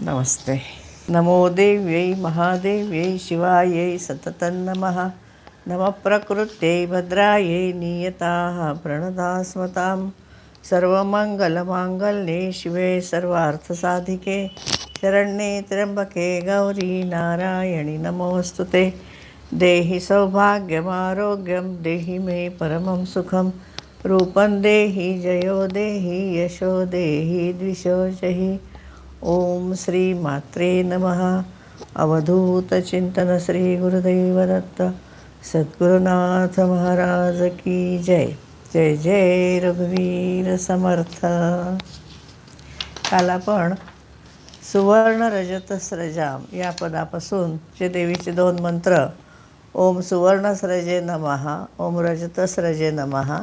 नमस्ते. नमो देव्यै महादेव्यै शिवायै सततं नमः. नमः प्रकृत्यै भद्रायै नियताः प्रणतास्मतां. सर्वमङ्गलमाङ्गल्ये शिवे सर्वार्थसाधिके शरण्ये त्र्यम्बके गौरी नारायणि नमोऽस्तुते. देहि सौभाग्यमारोग्यं देहि मे परमं सुखं. रूपं देहि जयो देहि यशो देहि द्विषोजहि. ओम श्री मात्रे नमः. अवधूत चिंतन श्री गुरुदेव दत्त सद्गुरुनाथ महाराज की जय. जय जय रघुवीर समर्थ. काल आपण सुवर्ण रजत स्रजाम या पदापासून जे देवीचे 2 मंत्र ओम सुवर्ण स्रजे नमः, ओम रजत स्रजे नमः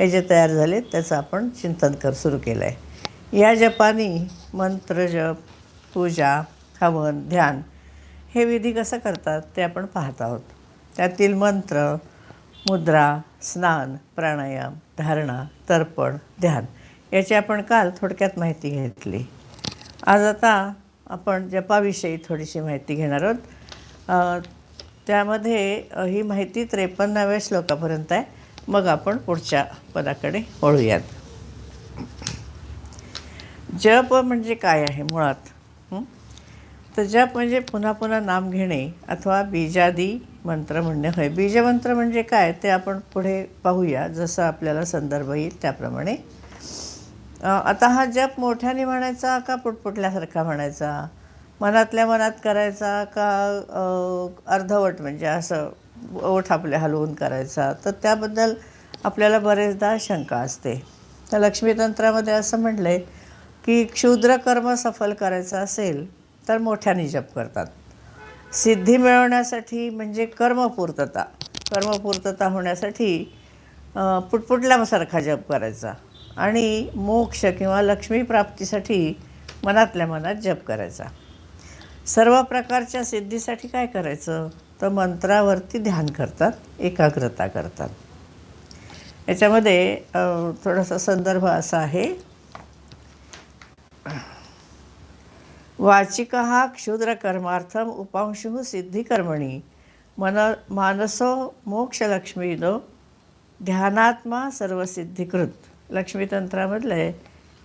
हे जे तयार झाले त्याचं आपण चिंतन सुरू केलं आहे. या जपानी मंत्र जप, पूजा, हवन, ध्यान हे विधी कसं करतात ते आपण पाहत आहोत. त्यातील मंत्र, मुद्रा, स्नान, प्राणायाम, धारणा, तर्पण, ध्यान याची आपण काल थोडक्यात माहिती घेतली. आज आता आपण जपाविषयी थोडीशी माहिती घेणार आहोत. त्यामध्ये ही माहिती 53व्या श्लोकापर्यंत आहे. मग आपण पुढच्या पदाकडे वळूयात. जप म्हणजे काय आहे मुळात? तर जप म्हणजे पुन्हा पुन्हा नाम घेणे अथवा बीजादी मंत्र म्हणणे होय. बीजमंत्र म्हणजे काय ते आपण पुढे पाहूया, जसं आपल्याला संदर्भ येईल त्याप्रमाणे. आता हा जप मोठ्याने म्हणायचा का पुटपुटल्यासारखा म्हणायचा, मनातल्या मनात करायचा का अर्धवट म्हणजे असं ओठ आपले हलवून करायचा, तर त्याबद्दल आपल्याला बरेचदा शंका असते. तर लक्ष्मीतंत्रामध्ये असं म्हटलं आहे की क्षुद्र कर्म सफल करायचं असेल तर मोठ्याने जप करतात. सिद्धी मिळवण्यासाठी म्हणजे कर्मपूर्तता होण्यासाठी पुटपुटल्यासारखा जप करायचा. आणि मोक्ष किंवा लक्ष्मी प्राप्तीसाठी मनातल्या मनात जप करायचा. सर्व प्रकारच्या सिद्धीसाठी काय करायचं तर मंत्रावरती ध्यान करतात, एकाग्रता करतात. याच्यामध्ये थोडासा संदर्भ असा आहे. वाचिकः क्षुद्रकर्मार्थम उपांशुः सिद्धिकर्मणि मानसो मोक्षलक्ष्मीदो ध्यानात्मा सर्वसिद्धिकृत. लक्ष्मीतंत्रामधले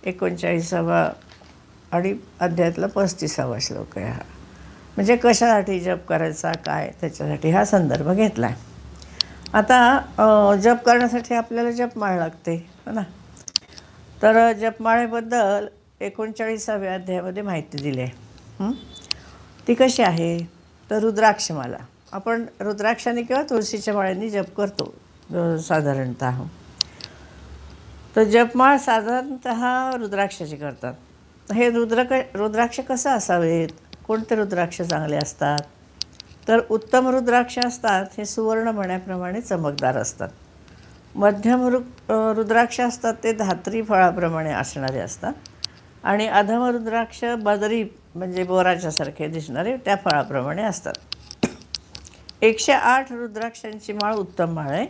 39वा आणि अध्यायातला 35वा श्लोक आहे हा. म्हणजे कशासाठी जप करायचा काय त्याच्यासाठी हा संदर्भ घेतला आहे. आता जप करण्यासाठी आपल्याला जपमाळ लागते हो ना. तर जपमाळेबद्दल 39व्या अध्यायामध्ये माहिती दिली आहे. ती कशी आहे तर रुद्राक्षमाला. आपण रुद्राक्षाने किंवा तुळशीच्या माळ्यांनी जप करतो साधारणत. तर जपमाळ साधारणत रुद्राक्षाची करतात. हे रुद्राक्ष कसं असावेत, कोणते रुद्राक्ष चांगले असतात तर उत्तम रुद्राक्ष असतात हे सुवर्ण मण्याप्रमाणे चमकदार असतात. मध्यम रुद्राक्ष असतात ते धात्री फळाप्रमाणे असणारे असतात. आणि अधम रुद्राक्ष बदरी म्हणजे बोराच्यासारखे दिसणारे त्या फळाप्रमाणे असतात. 108 रुद्राक्षांची माळ उत्तम माळ आहे.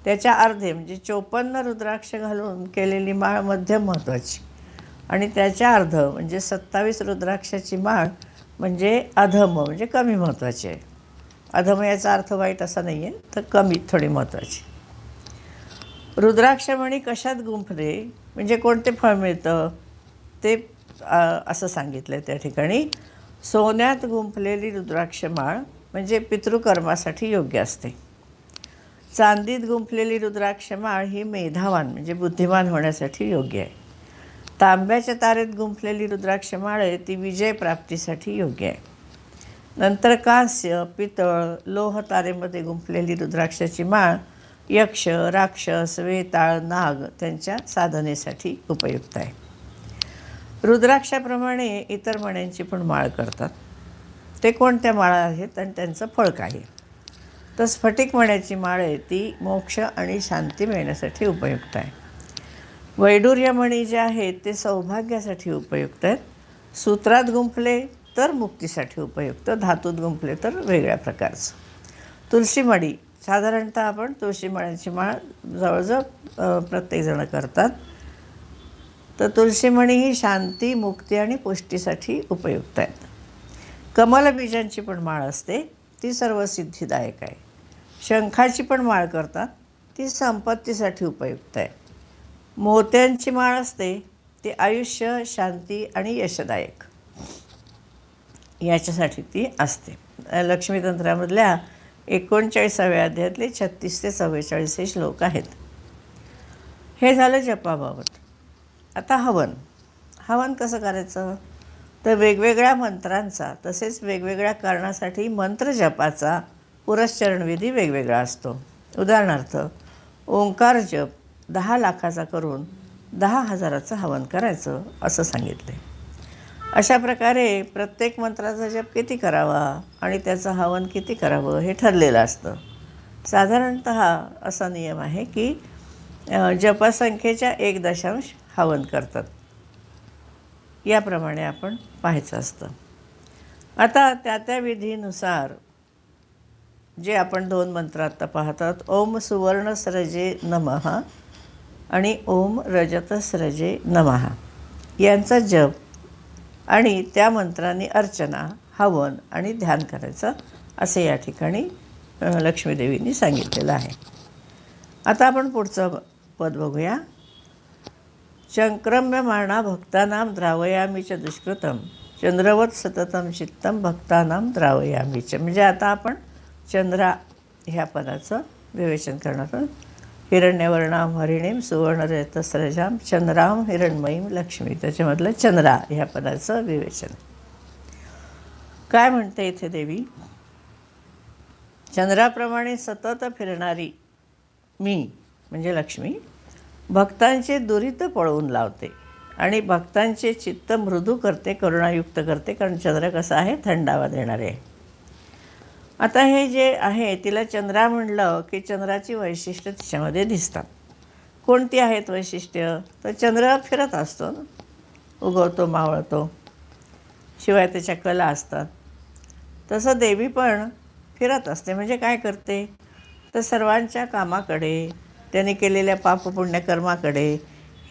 त्याच्या अर्धे म्हणजे 54 रुद्राक्ष घालून केलेली माळ मध्यम महत्त्वाची. आणि त्याच्या अर्ध म्हणजे 27 रुद्राक्षाची माळ म्हणजे अधम म्हणजे कमी महत्त्वाची आहे. अधम याचा अर्थ वाईट असा नाही आहे, तर कमी थोडी महत्त्वाची. रुद्राक्षमणी कशात गुंफले म्हणजे कोणते फळ मिळतं ते असं सांगितलं आहे त्या ठिकाणी. सोन्यात गुंफलेली रुद्राक्षमाळ म्हणजे पितृकर्मासाठी योग्य असते. चांदीत गुंफलेली रुद्राक्षमाळ ही मेधावान म्हणजे बुद्धिमान होण्यासाठी योग्य आहे. तांब्याच्या तारेत गुंफलेली रुद्राक्षमाळ आहे ती विजय प्राप्तीसाठी योग्य आहे. नंतर कांस्य, पितळ, लोह तारेमध्ये गुंफलेली रुद्राक्षाची माळ यक्ष, राक्षस, वेताळ, नाग त्यांच्या साधनेसाठी उपयुक्त आहे. रुद्राक्षाप्रमाणे इतर मण्यांची पण माळ करतात. ते कोणत्या माळा आहेत आणि त्यांचं फळ काय आहे तर स्फटिक मण्याची माळ आहे ती मोक्ष आणि शांती मिळण्यासाठी उपयुक्त आहे. वैडूर्य मणी जे आहेत ते सौभाग्यासाठी उपयुक्त आहेत. सूत्रात गुंफले तर मुक्तीसाठी उपयुक्त, धातूत गुंफले तर वेगळ्या प्रकारचं. तुळशी मणी साधारणतः आपण तुळशी मण्याची माळ जवळजवळ प्रत्येकजण करतात. तर तुळशीमणी ही शांती, मुक्ती आणि पुष्टीसाठी उपयुक्त आहेत. कमलबीजांची पण माळ असते, ती सर्व सिद्धिदायक आहे. शंखाची पण माळ करतात, ती संपत्तीसाठी उपयुक्त आहे. मोत्यांची माळ असते, ती आयुष्य, शांती आणि यशदायक याच्यासाठी ती असते. लक्ष्मीतंत्रामधल्या 39व्या अध्यायातले 36 ते 44 हे श्लोक आहेत. हे झालं जपाबाबत. आता हवन. हवन कसं करायचं? तर वेगवेगळ्या मंत्रांचा तसेच वेगवेगळ्या कारणासाठी मंत्र जपाचा पुरस्चरणविधी वेगवेगळा असतो. उदाहरणार्थ, ओंकार जप 10 लाखाचा करून 10,000चं हवन करायचं असं सांगितले. अशा प्रकारे प्रत्येक मंत्राचा जप किती करावा आणि त्याचं हवन किती करावं हे ठरलेलं असतं. साधारणत असा नियम आहे की जपसंख्येच्या 1 हवन करतात. याप्रमाणे आपण पाहायचं असतं. आता त्या विधीनुसार जे आपण 2 मंत्र आत्ता पाहतात, ओम सुवर्णस्रजे नमः आणि ओम रजतस्रजे नमः यांचा जप आणि त्या मंत्रांनी अर्चना, हवन आणि ध्यान करायचं असे या ठिकाणी लक्ष्मीदेवींनी सांगितलेलं आहे. आता आपण पुढचं पद बघूया. चंक्रम्यमाणा भक्तानां द्रावयामी च दुष्कृतम चंद्रवत सततम चित्तम भक्तानां द्रावयामी च. म्हणजे आता आपण चंद्रा ह्या पदाचं विवेचन करणार आहोत. हिरण्यवर्णाम हरिणीम सुवर्णरजतस्रजाम चंद्राम हिरण्मयीम लक्ष्मी. त्याच्यामधलं चंद्रा ह्या पदाचं विवेचन. काय म्हणते इथे देवी? चंद्राप्रमाणे सतत फिरणारी मी म्हणजे लक्ष्मी भक्तांचे दुरित पळवून लावते आणि भक्तांचे चित्त मृदू करते, करुणायुक्त करते. कारण चंद्र कसं आहे? थंडावा देणारे आहे. आता हे जे आहे तिला चंद्रा म्हणलं की चंद्राची वैशिष्ट्य तिच्यामध्ये दिसतात. कोणती आहेत वैशिष्ट्य? तर चंद्र फिरत असतो ना, उगवतो मावळतो, शिवाय त्याच्या कला असतात. तसं देवी पण फिरत असते. म्हणजे काय करते? तर सर्वांच्या कामाकडे, त्यांनी केलेल्या पापपुण्यकर्माकडे,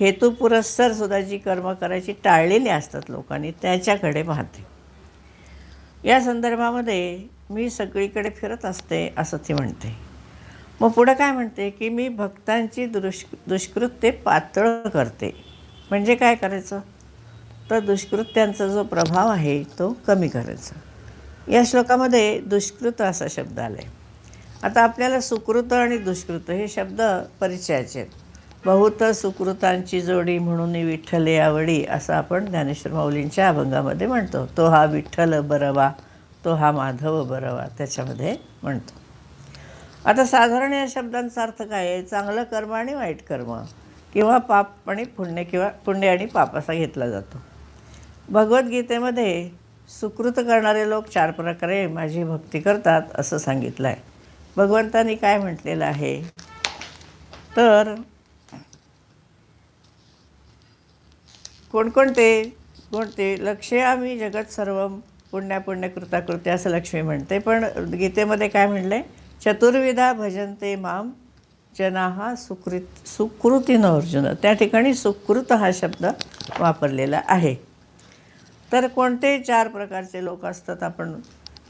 हेतुपुरस्सर सुद्धा जी कर्म करायची टाळलेली असतात लोकांनी त्याच्याकडे पाहते. या संदर्भामध्ये मी सगळीकडे फिरत असते असं ती म्हणते. मग पुढं काय म्हणते की मी भक्तांची दुष्कृत्ये पातळ करते. म्हणजे काय करायचं? तर दुष्कृत्यांचा जो प्रभाव आहे तो कमी करायचा. या श्लोकामध्ये दुष्कृत असा शब्द आला आहे. आता आपल्याला सुकृत आणि दुष्कृत हे शब्द परिचयाचे आहेत. बहुत सुकृतांची जोडी म्हणून विठ्ठले आवडी असं आपण ज्ञानेश्वर माऊलींच्या अभंगामध्ये म्हणतो. तो हा विठ्ठल बरवा, तो हा माधव बरवा, त्याच्यामध्ये म्हणतो. आता साधारण या शब्दांचा अर्थ काय आहे? चांगलं कर्म आणि वाईट कर्म किंवा पाप आणि पुण्य किंवा पुण्य आणि पाप असा घेतला जातो. भगवद्गीतेमध्ये सुकृत करणारे लोक 4 प्रकारे माझी भक्ती करतात असं सांगितलं आहे. भगवंतांनी काय म्हटलेलं आहे? तर कोणते लक्ष्यामी जगत सर्व पुण्यकृताकृत्य असं लक्ष्मी म्हणते. पण गीतेमध्ये काय म्हणलं आहे? चतुर्विधा भजन्ते माम जनाः सुकृतीन अर्जुन. त्या ठिकाणी सुकृत हा शब्द वापरलेला आहे. तर कोणते 4 प्रकारचे लोक असतात आपण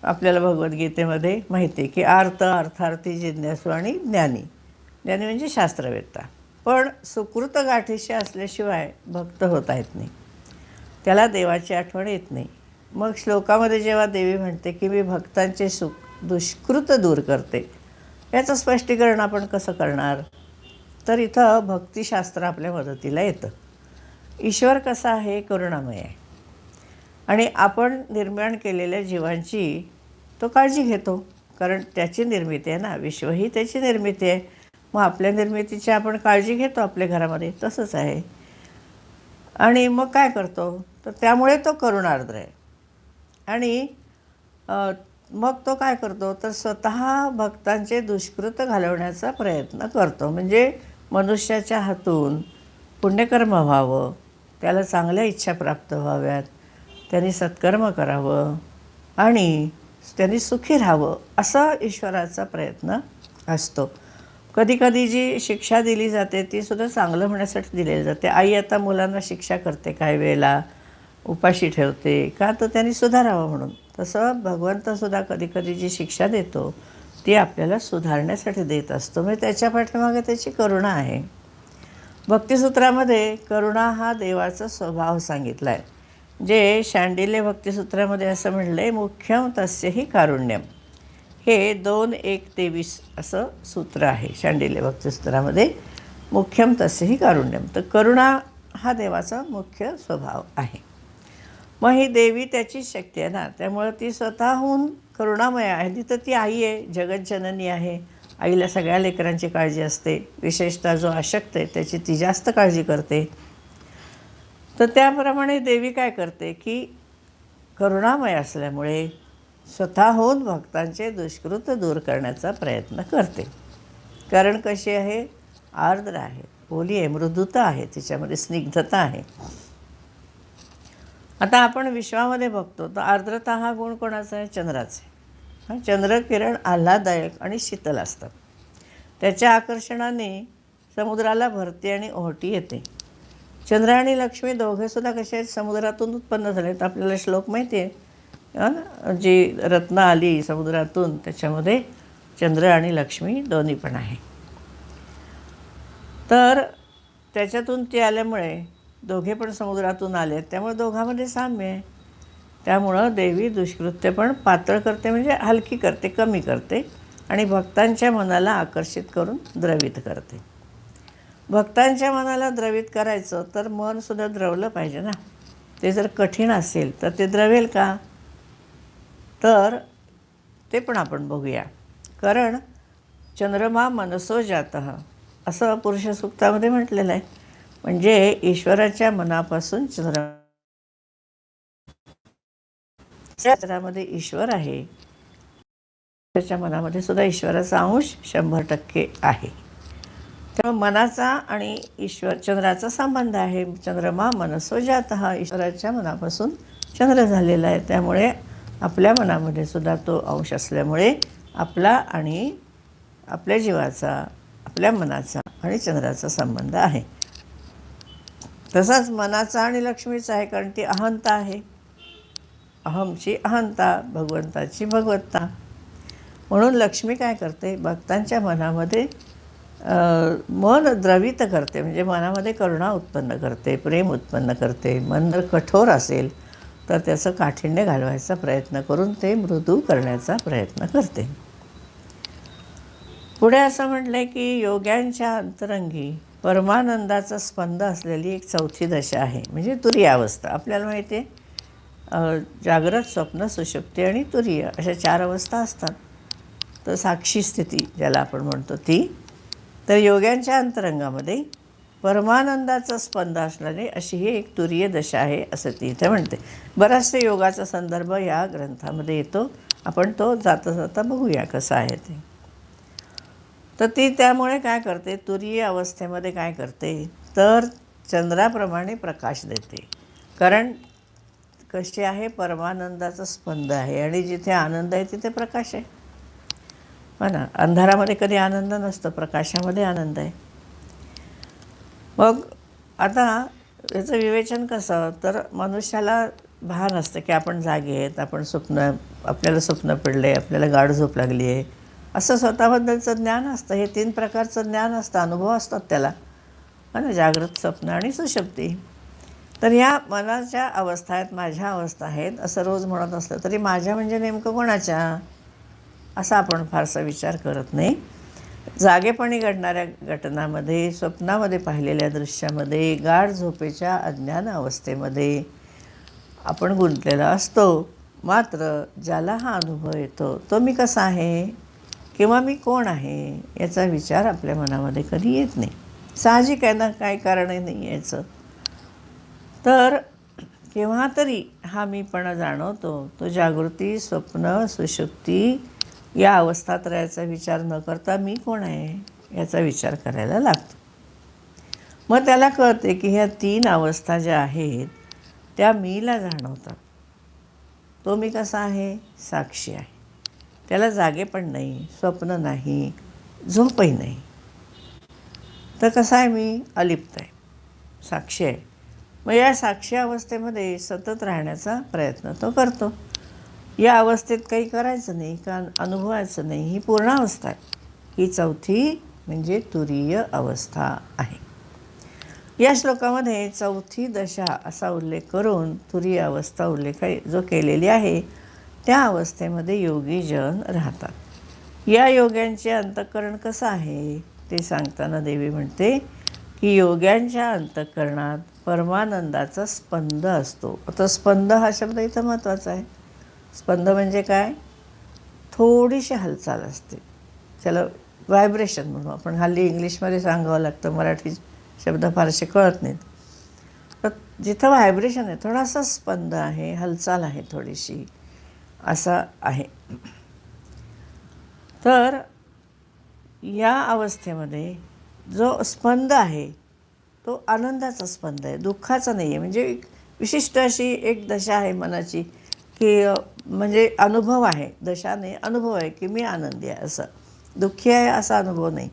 आपल्याला भगवद्गीतेमध्ये माहिती आहे की आर्त, अर्थार्थी, जिज्ञासू आणि ज्ञानी. ज्ञानी म्हणजे शास्त्रवेत्ता. पण सुकृत गाठीशी असल्याशिवाय भक्त होता येत नाही, त्याला देवाची आठवण येत नाही. मग श्लोकामध्ये जेव्हा देवी म्हणते की मी भक्तांचे दुष्कृत दूर करते, याचं स्पष्टीकरण आपण कसं करणार? तर इथं भक्तिशास्त्र आपल्या मदतीला येतं. ईश्वर कसा आहे? करुणामय आहे आणि आपण निर्माण केलेल्या जीवांची तो काळजी घेतो. कारण त्याची निर्मिती आहे ना, विश्व ही त्याची निर्मिती आहे. मग आपल्या निर्मितीची आपण काळजी घेतो आपल्या घरामध्ये, तसंच आहे. आणि मग काय करतो? तर त्यामुळे तो करुणार्द्र आहे. आणि मग तो काय करतो? तर स्वतः भक्तांचे दुष्कृत घालवण्याचा प्रयत्न करतो. म्हणजे मनुष्याच्या हातून पुण्यकर्म व्हावं, त्याला चांगल्या इच्छा प्राप्त व्हाव्यात, त्यांनी सत्कर्म करावं आणि त्यांनी सुखी राहावं असा ईश्वराचा प्रयत्न असतो. कधीकधी जी शिक्षा दिली जाते ती सुद्धा चांगलं होण्यासाठी दिली जाते. आई आता मुलांना शिक्षा करते काही वेळेला, उपाशी ठेवते का तर त्यांनी सुधारावं म्हणून. तसं भगवंतसुद्धा कधीकधी जी शिक्षा देतो ती आपल्याला सुधारण्यासाठी देत असतो. म्हणजे त्याच्या पाठीमागे त्याची करुणा आहे. भक्तिसूत्रामध्ये करुणा हा देवाचा स्वभाव सांगितला आहे. जे शांडिल्य भक्तिसूत्रामध्ये असं म्हणलं आहे, मुख्यम तस्यही कारुण्यम. हे 2:1-23 असं सूत्र आहे शांडिल्य भक्तिसूत्रामध्ये. मुख्यम तस्यही कारुण्यम. तर करुणा हा देवाचा मुख्य स्वभाव आहे. मग ही देवी त्याचीच शक्ती आहे ना, त्यामुळं ती स्वतःहून करुणामय आहे. ती तर ती आई आहे, जगज्जननी आहे. आईला सगळ्या लेकरांची काळजी असते. विशेषतः जो अशक्त आहे त्याची ती जास्त काळजी करते. तर त्याप्रमाणे देवी काय करते की करुणामय असल्यामुळे स्वतःहून भक्तांचे दुष्कृत्य दूर करण्याचा प्रयत्न करते. कारण कशी आहे? आर्द्र आहे, ओली आहे, मृदुता आहे, तिच्यामध्ये स्निग्धता आहे. आता आपण विश्वामध्ये बघतो तर आर्द्रता हा गुण कोणाचा आहे? चंद्राचा आहे. चंद्रकिरण आल्हाददायक आणि शीतल असतात. त्याच्या आकर्षणाने समुद्राला भरती आणि ओहोटी येते. चंद्र आणि लक्ष्मी दोघेसुद्धा कसे आहेत? समुद्रातून उत्पन्न झालेत. आपल्याला श्लोक माहिती आहे, जी रत्न आली समुद्रातून त्याच्यामध्ये चंद्र आणि लक्ष्मी दोन्ही पण आहे. तर त्याच्यातून ती आल्यामुळे दोघे पण समुद्रातून आले, त्यामुळे दोघांमध्ये साम्य आहे. त्यामुळं देवी दुष्कृत्य पण पातळ करते, म्हणजे हलकी करते, कमी करते आणि भक्तांच्या मनाला आकर्षित करून द्रवित करते. भक्तांच्या मनाला द्रवित करायचं तर मनसुद्धा द्रवलं पाहिजे ना. ते जर कठीण असेल तर ते द्रवेल का? तर ते पण आपण बघूया. कारण चंद्रमा मनसो जातः असं पुरुष सूक्तामध्ये म्हटलेलं आहे. म्हणजे ईश्वराच्या मनापासून चंद्रामध्ये ईश्वर आहे, त्याच्या मनामध्ये सुद्धा ईश्वराचा अंश 100% आहे. त्यामुळे मनाचा आणि ईश्वर चंद्राचा संबंध आहे. चंद्रमा मनसो जातः, ईश्वराच्या मनापासून चंद्र झालेला आहे. त्यामुळे आपल्या मनामध्ये सुद्धा तो अंश असल्यामुळे आपला आणि आपल्या जीवाचा, आपल्या मनाचा आणि चंद्राचा संबंध आहे. तसाच मनाचा आणि लक्ष्मीचा आहे, कारण ती अहंता आहे. अहमची अहंता, भगवंताची भगवत्ता. म्हणून लक्ष्मी काय करते? भक्तांच्या मनामध्ये मन द्रवित करते, म्हणजे मनामध्ये करुणा उत्पन्न करते, प्रेम उत्पन्न करते. मन जर कठोर असेल तर त्याचं काठिण्य घालवायचा प्रयत्न करून ते मृदू करण्याचा प्रयत्न करते. पुढे असं म्हटलं आहे की योग्यांच्या अंतरंगी परमानंदाचा स्पंद असलेली एक चौथी दशा आहे, म्हणजे तुरीय अवस्था. आपल्याला माहिती आहे जागृत, स्वप्न, सुषुप्ती आणि तुरीय अशा 4 अवस्था असतात. तर साक्षी स्थिती ज्याला आपण म्हणतो ती. तर योग्यांच्या अंतरंगामध्ये परमानंदाचा स्पंद असणारी अशी ही एक तुरीय दशा आहे असं ती इथे म्हणते. बराचसे योगाचा संदर्भ या ग्रंथामध्ये येतो. आपण तो जाता जाता बघूया कसा आहे ते. तर ती त्यामुळे काय करते? तुरीय अवस्थेमध्ये काय करते? तर चंद्राप्रमाणे प्रकाश देते. कारण कशी आहे? परमानंदाचा स्पंद आहे आणि जिथे आनंद आहे तिथे प्रकाश आहे. हो ना, अंधारामध्ये कधी आनंद नसतो, प्रकाशामध्ये आनंद आहे. मग आता याचं विवेचन कसं? तर मनुष्याला भान असतं की आपण जागे आहेत, आपण आपल्याला स्वप्न पडले, आपल्याला गाढ झोप लागली आहे, असं स्वतःबद्दलचं ज्ञान असतं. हे 3 प्रकारचं ज्ञान असतं, अनुभव असतात त्याला, हो ना, जागृत, स्वप्न आणि सुषुप्ती. तर ह्या मनाच्या अवस्था आहेत, माझ्या अवस्था आहेत असं रोज म्हणत असलं तरी माझ्या म्हणजे नेमकं कोणाच्या, असा आपण फारसा विचार करत नाही. जागेपणी घडणाऱ्या घटनामध्ये, स्वप्नामध्ये पाहिलेल्या दृश्यामध्ये, गाढ झोपेच्या अज्ञान अवस्थेमध्ये आपण गुंतलेला असतो. मात्र ज्याला हा अनुभव येतो तो मी कसा आहे किंवा मी कोण आहे याचा विचार आपल्या मनामध्ये कधी येत नाही. साहजिक आहे ना, काय कारण नाही याचं. तर केव्हा तरी हा मीपणा जाणवतो. तो जागृती, स्वप्न, सुषुप्ती या अवस्थात राहायचा विचार न करता मी कोण आहे याचा विचार करायला लागतो. मग त्याला कळते की ह्या 3 अवस्था ज्या आहेत त्या मीला जाणवतात. तो मी कसा आहे? साक्षी आहे. त्याला जागे पण नाही, स्वप्न नाही, झोपही नाही. तर कसं आहे, मी अलिप्त आहे, साक्षी आहे. मग या साक्षी अवस्थेमध्ये सतत राहण्याचा प्रयत्न तो करतो. या अवस्थेत काही करायचं नाही का अनुभवायचं नाही, ही पूर्ण अवस्था आहे. ही चौथी म्हणजे तुरीय अवस्था आहे. या श्लोकामध्ये चौथी दशा असा उल्लेख करून तुरीय अवस्था उल्लेख जो केलेली आहे, त्या अवस्थेमध्ये योगीजन राहतात. या योग्यांचे अंतःकरण कसं आहे ते सांगताना देवी म्हणते की योग्यांच्या अंतःकरणात परमानंदाचा स्पंद असतो. आता स्पंद हा शब्द इथं महत्त्वाचा आहे. स्पंद म्हणजे काय? थोडीशी हालचाल असते, त्याला व्हायब्रेशन म्हणू आपण. हल्ली इंग्लिशमध्ये सांगावं लागतं, मराठी शब्द फारसे कळत नाहीत. पण जिथं व्हायब्रेशन आहे, थोडासा स्पंद आहे, हालचाल आहे थोडीशी, असं आहे. तर या अवस्थेमध्ये जो स्पंद आहे तो आनंदाचा स्पंद आहे, दुःखाचा नाही आहे. म्हणजे एक विशिष्ट अशी एक दशा आहे मनाची की म्हणजे अनुभव आहे, दशा नाही, अनुभव आहे की मी आनंदी आहे, असं. दुःखी आहे असा अनुभव नाही.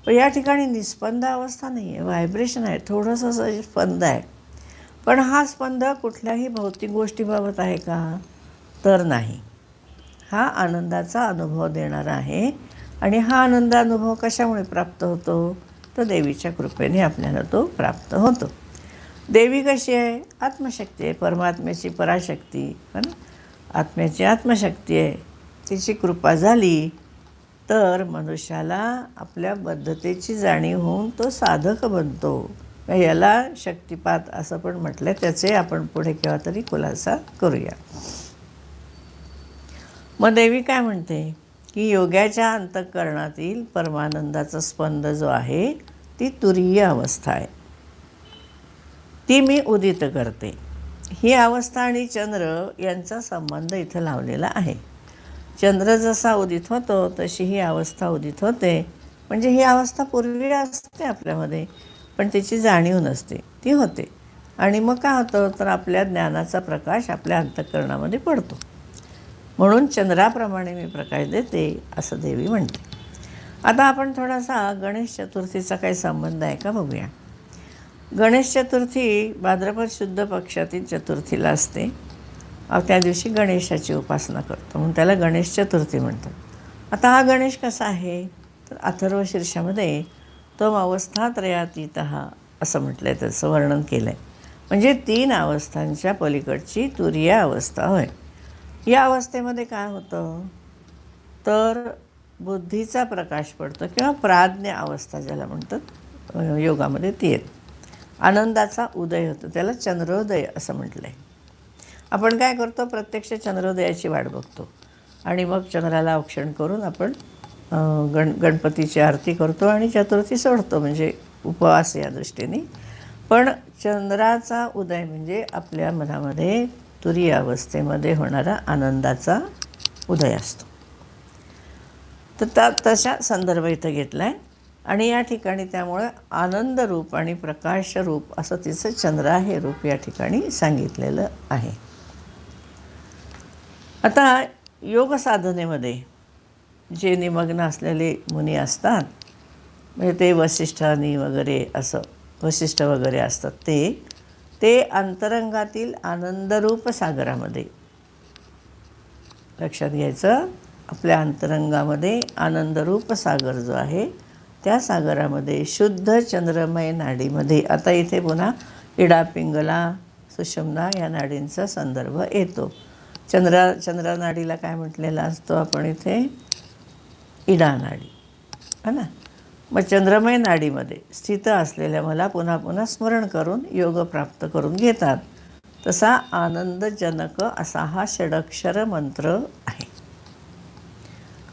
पण या ठिकाणी निस्पंद अवस्था नाही आहे, व्हायब्रेशन आहे, थोडंसं असं स्पंद आहे. पण हा स्पंद कुठल्याही भौतिक गोष्टीबाबत आहे का? तर नाही. हा आनंदाचा अनुभव देणारा आहे. आणि हा आनंद अनुभव कशामुळे प्राप्त होतो? तर देवीच्या कृपेने आपल्याला तो प्राप्त होतो. देवी कशी आहे? आत्मशक्ती आहे, परमात्म्याची पराशक्ती है ना, आत्म्याची आत्मशक्ती आहे. तिची कृपा झाली तर मनुष्याला आपल्या बद्धतेची जाणीव होऊन तो साधक बनतो. याला शक्तिपात असं पण म्हटलं. त्याचे आपण पुढे केव्हा तरी खुलासा करूया. मग देवी काय म्हणते की योग्याच्या अंतःकरणातील परमानंदाचा स्पंद जो आहे ती तुरीय अवस्था आहे, ती मी उदित करते. ही अवस्था आणि चंद्र यांचा संबंध इथं लावलेला आहे. चंद्र जसा उदित होतो तशी ही अवस्था उदित होते. म्हणजे ही अवस्था पूर्वी असते आपल्यामध्ये, पण तिची जाणीव नसते, ती होते. आणि मग काय होतं तर आपल्या ज्ञानाचा प्रकाश आपल्या अंतःकरणामध्ये पडतो. म्हणून चंद्राप्रमाणे मी प्रकाश देते असं देवी म्हणते. आता आपण थोडासा गणेश चतुर्थीचा काही संबंध आहे का बघूया. गणेश चतुर्थी भाद्रपद शुद्ध पक्षातील चतुर्थीला असते. त्या दिवशी गणेशाची उपासना करतो, म्हणून त्याला गणेश चतुर्थी म्हणतात. आता हा गणेश कसा आहे तर अथर्व शीर्षामध्ये त्वम अवस्थात्रयातीतः असं म्हटलं आहे, त्याचं वर्णन केलं आहे. म्हणजे 3 अवस्थांच्या पलीकडची तुरीय अवस्था होय. या अवस्थेमध्ये काय होतं तर बुद्धीचा प्रकाश पडतो किंवा प्राज्ञ अवस्था ज्याला म्हणतात योगामध्ये ती येते. आनंदाचा उदय होतो, त्याला चंद्रोदय असं म्हटलं आहे. आपण काय करतो, प्रत्यक्ष चंद्रोदयाची वाट बघतो आणि मग चंद्राला औक्षण करून आपण गणपतीची आरती करतो आणि चतुर्थी सोडतो, म्हणजे उपवास या दृष्टीने. पण चंद्राचा उदय म्हणजे आपल्या मनामध्ये तुरीय अवस्थेमध्ये होणारा आनंदाचा उदय असतो. तर तशा संदर्भ इथं घेतला आहे. आणि या ठिकाणी त्यामुळे आनंदरूप आणि प्रकाशरूप असं तिचं चंद्र हे रूप या ठिकाणी सांगितलेलं आहे. आता योग साधनेमध्ये जे निमग्न असलेले मुनी असतात, म्हणजे ते वसिष्ठानी वगैरे असं वसिष्ठ वगैरे असतात, ते अंतरंगातील आनंदरूप सागरामध्ये, लक्षात घ्यायचं, आपल्या अंतरंगामध्ये आनंदरूप सागर जो आहे त्या सागरामध्ये शुद्ध चंद्रमय नाडीमध्ये, आता इथे पुन्हा इडा पिंगला सुषुम्ना या नाडींचा संदर्भ येतो. चंद्रा नाडीला काय म्हटलेला असतो आपण इथे? इडा नाडी है ना. मग चंद्रमय नाडीमध्ये स्थित असलेल्या मला पुन्हा पुन्हा स्मरण करून योग प्राप्त करून घेतात. तसा आनंदजनक असा हा षडक्षर मंत्र आहे.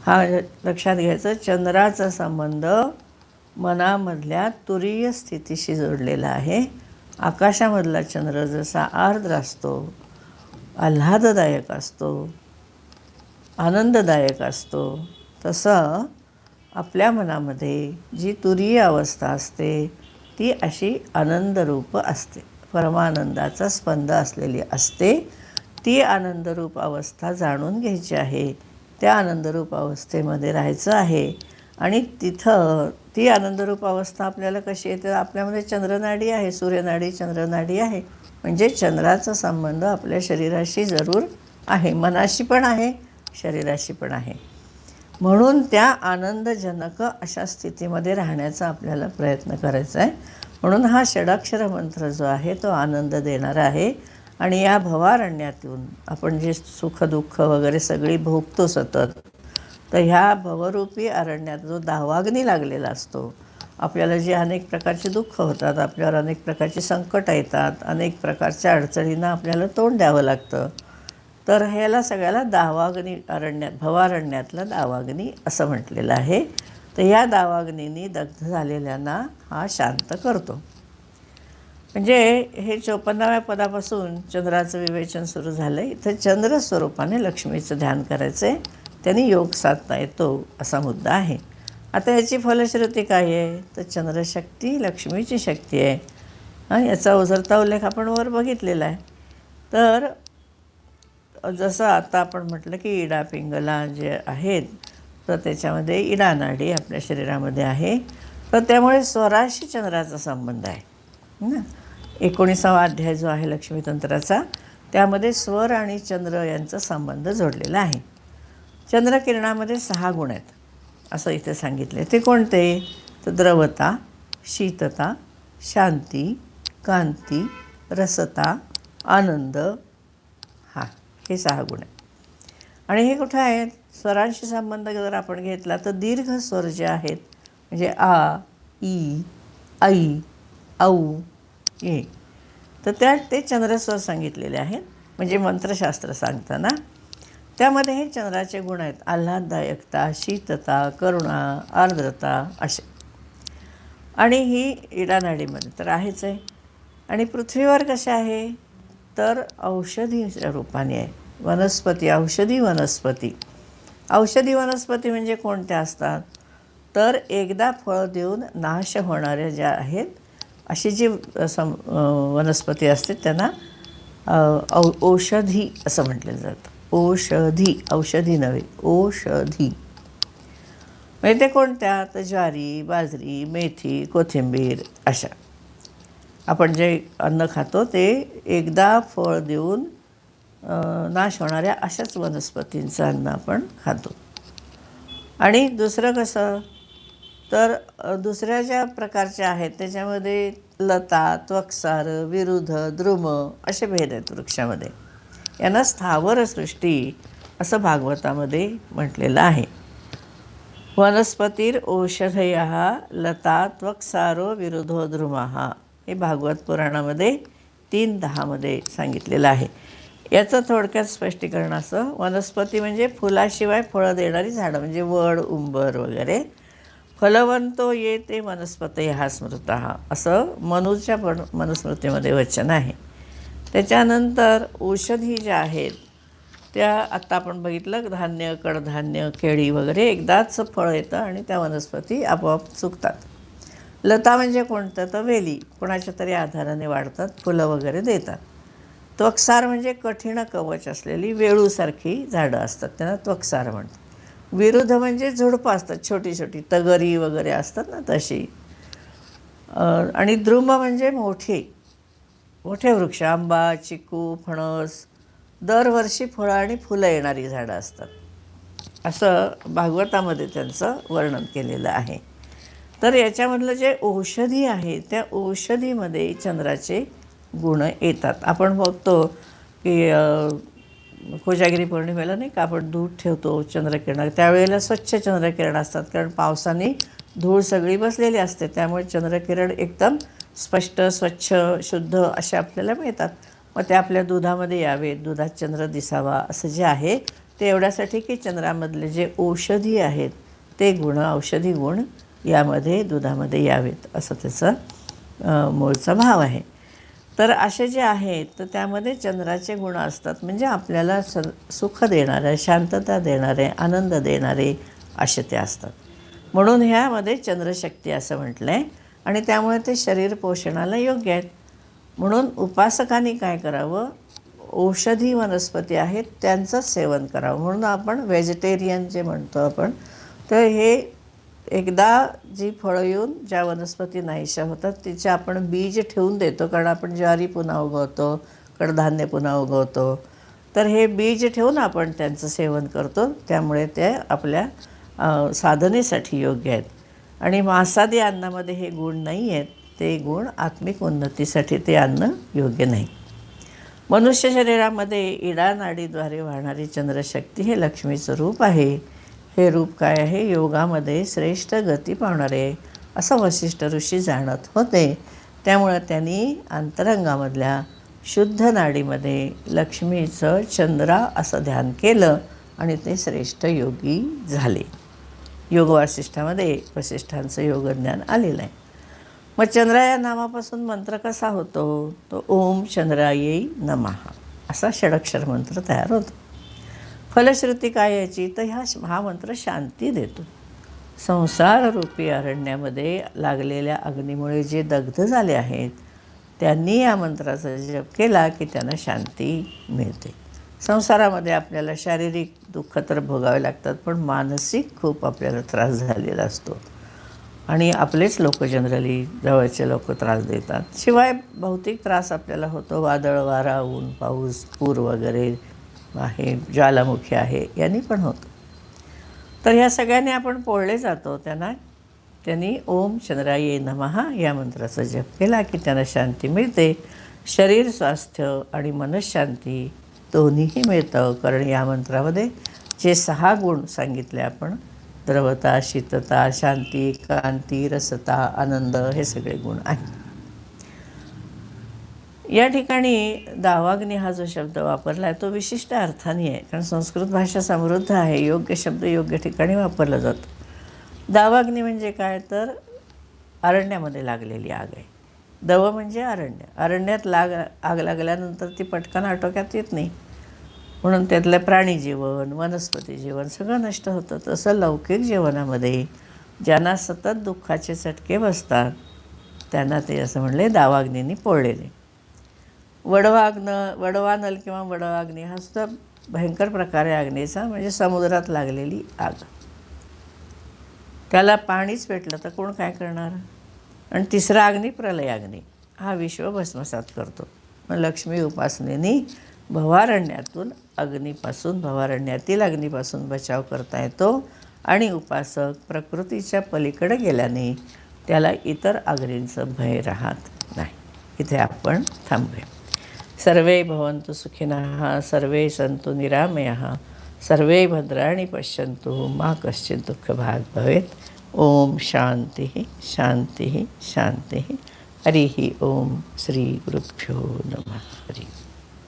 हा लक्षात घ्यायचं, चंद्राचा संबंध मनामधल्या तुरीय स्थितीशी जोडलेला आहे. आकाशामधला चंद्र जसा आर्द्र असतो, आल्हाददायक असतो, आनंददायक असतो, तसं आपल्या मनामध्ये जी तुरीय अवस्था असते ती अशी आनंदरूप असते, परमानंदाचा स्पंद असलेली असते. ती आनंदरूप अवस्था जाणून घ्यायची आहे, त्या आनंदरूप अवस्थेमध्ये राहायचं आहे आणि तिथं ती आनंदरूप अवस्था आपल्याला कशी येते? आपल्यामध्ये चंद्रनाडी आहे, सूर्यनाडी चंद्रनाडी आहे. म्हणजे चंद्राचा संबंध आपल्या शरीराशी जरूर आहे, मनाशी पण आहे, शरीराशी पण आहे. म्हणून त्या आनंदजनक अशा स्थितीमध्ये राहण्याचा आपल्याला प्रयत्न करायचा आहे. म्हणून हा षडाक्षर मंत्र जो आहे तो आनंद देणारा आहे. आणि या भवारण्यातून आपण जे सुखदुःख वगैरे सगळी भोगतो सतत, तर ह्या भवरूपी अरण्यात जो दावाग्नी लागलेला असतो, आपल्याला जे अनेक प्रकारचे दुःख होतात, आपल्यावर अनेक प्रकारची संकटं येतात, अनेक प्रकारच्या अडचणींना आपल्याला तोंड द्यावं लागतं, तर ह्याला सगळ्याला दावाग्नी अरण्यात, भवारण्यातला दावाग्नी असं म्हटलेलं आहे. तर या दावाग्नीनी दग्ध झालेल्यांना हा शांत करतो. म्हणजे हे 54व्या पदापासून चंद्राचं विवेचन सुरू झालं आहे. इथं चंद्र स्वरूपाने लक्ष्मीचं ध्यान करायचं आहे, त्यांनी योग साधता येतो असा मुद्दा आहे. आता याची फलश्रुती काय आहे? तर चंद्रशक्ती लक्ष्मीची शक्ती आहे. याचा ओझरता उल्लेख आपण वर बघितलेला आहे. तर जसं आता आपण म्हटलं की इडा पिंगला जे आहेत, तर त्याच्यामध्ये इडा नाडी आपल्या शरीरामध्ये आहे. तर त्यामुळे स्वराशी चंद्राचा संबंध आहे ना. 19वा अध्याय जो आहे लक्ष्मीतंत्राचा, त्यामध्ये स्वर आणि चंद्र यांचा संबंध जोडलेला आहे. चंद्रकिरणामध्ये 6 गुण आहेत असं इथे सांगितले. ते कोणते? तर द्रवता, शीतता, शांती, कांती, रसता, आनंद, हे 6 गुण आहेत. आणि हे कुठं आहेत? स्वरांशी संबंध जर आपण घेतला तर दीर्घ स्वर जे आहेत, म्हणजे आ, ई, ऐ, औ, ए, तर त्यात ते चंद्रस्वर सांगितलेले आहेत. म्हणजे मंत्रशास्त्र सांगताना त्यामध्ये हे चंद्राचे गुण आहेत: आल्हाददायकता, शीतता, करुणा, आर्द्रता असे. आणि ही इडानाडीमध्ये तर आहेच आहे. आणि पृथ्वीवर कसे आहे? तर औषधीच्या रूपाने आहे. वनस्पती, औषधी वनस्पती. औषधी वनस्पती म्हणजे कोणत्या असतात? तर एकदा फळ देऊन नाश होणाऱ्या ज्या आहेत, अशी जी वनस्पती असते त्यांना औषधी असं म्हटलं जातं. औषधी, औषधी नव्हे, औषधी. म्हणजे ते कोणत्या? तर ज्वारी, बाजरी, मेथी, कोथिंबीर अशा. आपण जे अन्न खातो ते एकदा फळ देऊन नाश होणाऱ्या अशाच वनस्पतींचं अन्न आपण खातो. आणि दुसरं कसं? तर दुसऱ्या ज्या प्रकारच्या आहेत त्याच्यामध्ये लता, त्वक्सार, विरुध, द्रुम असे भेद आहेत वृक्षामध्ये. यांना स्थावरसृष्टी असं भागवतामध्ये म्हटलेलं आहे. वनस्पतीर औषधयः लता त्वक्सारो विरुधो द्रुमः, हे भागवत पुराणामध्ये 3:10 सांगितलेलं आहे. याचं थोडक्यात स्पष्टीकरण असं: वनस्पती म्हणजे फुलाशिवाय फळं देणारी झाडं, म्हणजे वड, उंबर वगैरे. फलवंतो ये ते वनस्पतयः स्मृतः, असं मनूच्या पण मनुस्मृतीमध्ये वचन आहे. त्याच्यानंतर औषधी ज्या आहेत त्या आत्ता आपण बघितलं, धान्य, कडधान्य, केळी वगैरे एकदाच फळ येतं आणि त्या वनस्पती आपोआप चुकतात. लता म्हणजे कोणतं? तर वेली कोणाच्या तरी आधाराने वाढतात, फुलं वगैरे देतात. त्वक्सार म्हणजे कठीण कवच असलेली वेळूसारखी झाडं असतात, त्यांना त्वक्सार म्हणतात. विरुध म्हणजे झुडपं असतात, छोटी छोटी तगरी वगैरे असतात ना तशी. आणि द्रुम म्हणजे मोठे वृक्ष, आंबा, चिकू, फणस, दरवर्षी फळं आणि फुलं येणारी झाडं असतात, असं भागवतामध्ये त्यांचं वर्णन केलेलं आहे. तर याच्यामधलं जे औषधी आहे त्या औषधीमध्ये चंद्राचे गुण येतात. आपण बघतो की कोजागिरी पौर्णिमेला नाही का आपण दूध ठेवतो चंद्रकिरण, त्यावेळेला स्वच्छ चंद्रकिरण असतात, कारण पावसाने धूळ सगळी बसलेली असते, त्यामुळे चंद्रकिरण एकदम स्पष्ट, स्वच्छ, शुद्ध असे आपल्याला मिळतात. मग ते आपल्या दुधामध्ये यावेत, दुधात चंद्र दिसावा असं जे आहे ते एवढ्यासाठी की चंद्रामधले जे औषधी आहेत ते गुण, औषधी गुण यामध्ये दुधामध्ये यावेत असं त्याचा मूळचा भाव आहे. तर असे जे आहेत तर त्यामध्ये चंद्राचे गुण असतात, म्हणजे आपल्याला सुख देणारे, शांतता देणारे, आनंद देणारे असे ते असतात. म्हणून ह्यामध्ये चंद्रशक्ती असं म्हटलं आहे. आणि त्यामुळे ते शरीर पोषणाला योग्य आहेत. म्हणून उपासकांनी काय करावं? औषधी वनस्पती आहेत त्यांचंच सेवन करावं. म्हणून आपण व्हेजिटेरियन जे म्हणतो आपण, तर हे एकदा जी फळं येऊन ज्या वनस्पती नाहीशा होतात तिचे आपण बीज ठेवून देतो, कारण आपण ज्वारी पुन्हा उगवतो, कडधान्य पुन्हा उगवतो. तर हे बीज ठेवून आपण त्यांचं सेवन करतो, त्यामुळे ते आपल्या साधनेसाठी योग्य आहेत. आणि मांसादी अन्नामध्ये हे गुण नाही आहेत, ते गुण आत्मिक उन्नतीसाठी ते अन्न योग्य नाही. मनुष्य शरीरामध्ये इडा नाडीद्वारे वाहणारी चंद्रशक्ती हे लक्ष्मीचं रूप आहे. हे रूप काय आहे? योगामध्ये श्रेष्ठ गती पावणारे असं वसिष्ठ ऋषी जाणत होते. त्यामुळं त्यांनी अंतरंगामधल्या शुद्ध नाडीमध्ये लक्ष्मीचं चंद्रा असं ध्यान केलं आणि ते श्रेष्ठ योगी झाले. योग वासिष्ठामध्ये वसिष्ठांचं योगज्ञान आलेलं आहे. मग चंद्रा या नामापासून मंत्र कसा होतो? तो ओम चंद्रायै नमः असा षडक्षर मंत्र तयार होतो. फलश्रुती काय याची? तर हा मंत्र शांती देतो. संसाररूपी अरण्यामध्ये लागलेल्या अग्नीमुळे जे दग्ध झाले आहेत त्यांनी या मंत्राचा जप केला की त्यांना शांती मिळते. संसारामध्ये आपल्याला शारीरिक दुःख तर भोगावे लागतात, पण मानसिक खूप आपल्याला त्रास झालेला असतो आणि आपलेच लोक जनरली जवळचे लोक त्रास देतात. शिवाय भौतिक त्रास आपल्याला होतो. वादळ, वारा, ऊन, पाऊस, पूर वगैरे आहे, ज्वालामुखी आहे, यांनी पण होतं. तर ह्या सगळ्यांनी आपण पोळले जातो. त्यांनी ओम चंद्रायै नमः या मंत्राचा जप केला की त्यांना शांती मिळते. शरीर स्वास्थ्य आणि मनशांती दोन्हीही मिळतं, कारण या मंत्रामध्ये जे 6 गुण सांगितले आपण, द्रवता, शीतता, शांती, कांती, रसता, आनंद, हे सगळे गुण आहेत. या ठिकाणी दावाग्नी हा जो शब्द वापरला आहे तो विशिष्ट अर्थाने आहे, कारण संस्कृत भाषा समृद्ध आहे. योग्य शब्द योग्य ठिकाणी वापरला जातो. दावाग्नी म्हणजे काय? तर अरण्यामध्ये लागलेली आग आहे. दव म्हणजे अरण्य. अरण्यात आग लागल्यानंतर ती पटकन आटोक्यात येत नाही, म्हणून त्यातलं प्राणी जीवन, वनस्पती जीवन सगळं नष्ट होतं. तसं लौकिक जीवनामध्ये ज्यांना सतत दुःखाचे चटके बसतात त्यांना ते असं म्हणले दावाग्नीने पोळलेले. वडवानल किंवा वडवाग्नी हा सुद्धा भयंकर प्रकार आहे अग्नीचा, म्हणजे समुद्रात लागलेली आग. त्याला पाणीच पेटलं तर कोण काय करणार? आणि तिसरा अग्नी प्रलयाग्नी, हा विश्व भस्मसात करतो. मग लक्ष्मी उपासनेने भवारण्यातील अग्नीपासून बचाव करता येतो आणि उपासक प्रकृतीच्या पलीकडे गेल्याने त्याला इतर अग्नींचं भय राहत नाही. इथे आपण थांबूया. सर्वे भवन्तु सुखिनः, सर्वे सन्तु निरामयाः, सर्वे भद्राणि पश्यन्तु मा कश्चित् दुःखभाग् भवेत्. ओम शांतिः शांतिः शांतिः. हरिः ओम. श्री गुरुभ्यो नमः. हरि.